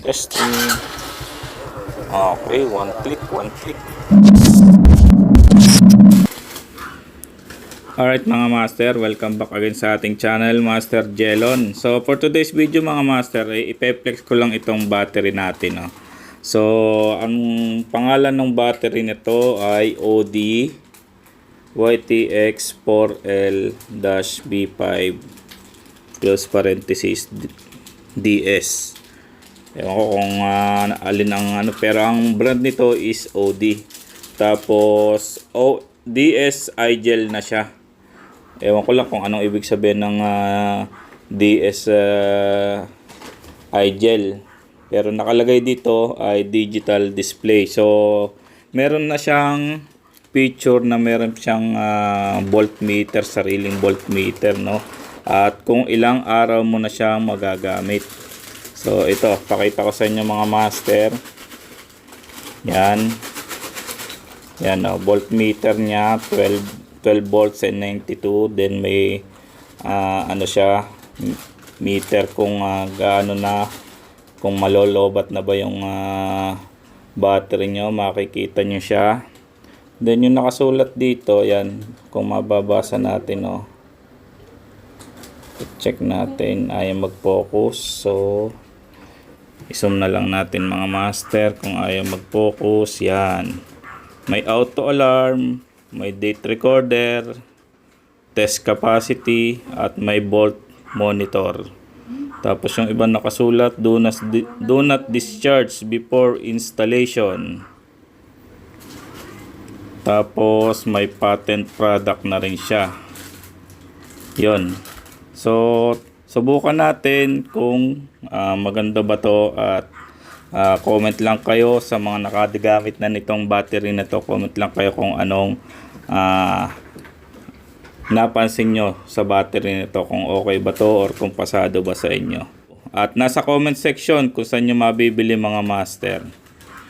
Testing. Okay, one click. Alright mga master, welcome back again sa ating channel, Master Jelon. So for today's video mga master, ipe-flex ko lang itong battery natin. No? So ang pangalan ng battery nito ay OD YTX 4L-B5 close parenthesis DS. Ewan ko kung alin ang ano, pero ang brand nito is OD. Tapos DS iGel na siya. Ewan ko lang kung anong ibig sabihin ng DS iGel. Pero nakalagay dito ay digital display. So meron na siyang feature na meron siyang voltmeter, sariling voltmeter, no? At kung ilang araw mo na siyang magagamit. So ito, pakita ko sa inyo mga master. Yan. Yan, voltmeter niya 12 volts and 92. Then may ano siya, meter kung gaano na, kung malolobat na ba yung battery nyo, makikita nyo siya. Then yung nakasulat dito, yan, kung mababasa natin, no. Check natin, ayaw mag-focus. So i-zoom na lang natin mga master kung ayaw mag-focus. Yan, may auto alarm, may date recorder, test capacity, at may volt monitor. Tapos yung iba nakasulat, do not discharge before installation. Tapos may patent product na rin siya. Yon. So subukan natin kung maganda ba to, at comment lang kayo sa mga nakagamit na nitong battery na to. Comment lang kayo kung anong napansin nyo sa battery nito, kung okay ba to or kung pasado ba sa inyo. At nasa comment section kung saan nyo mabibili mga master.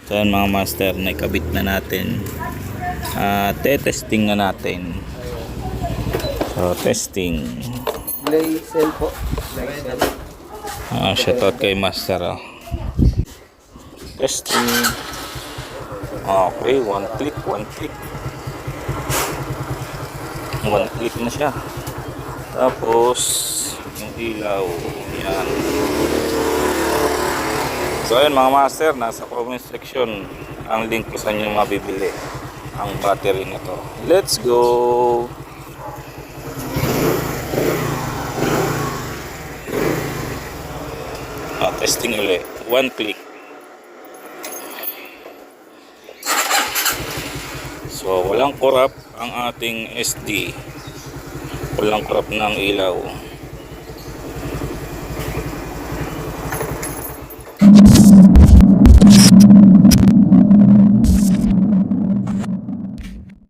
So yan mga master, naikabit na natin. Testing na natin. So testing. Play cell po. Shoutout kay master. Testing. Okay, one click. One click na siya. Tapos yung ilaw, yan. So ayun mga master, nasa comment section ang link kung saan nyo mabibili ang battery na to. Let's go! Testing ulit. One click. So walang corrupt ang ating SD. Walang corrupt ng ilaw.